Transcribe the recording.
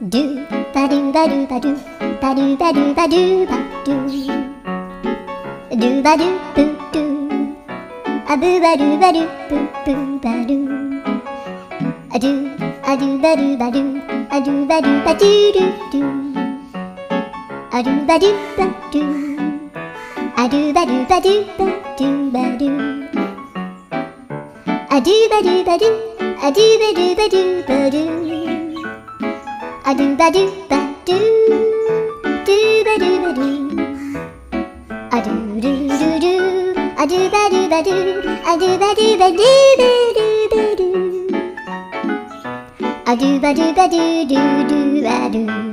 ドゥバドゥバドゥバドゥバドゥバドゥバドゥバドゥドゥバドゥブドゥアブバドゥバドゥブブバドゥアドゥアドゥバドゥバドゥアドゥバドゥバドゥドゥドゥアドゥバドゥバドゥアドゥバドゥバドゥバドゥバドゥアドゥバドゥバドゥアドゥバドゥバドゥバドゥアドゥバドゥバドゥドゥバドゥバドゥアドゥルルルアドゥバドゥバドゥアドゥバドゥバドゥバドゥバドゥアドゥバドゥバドゥドゥドゥバドゥ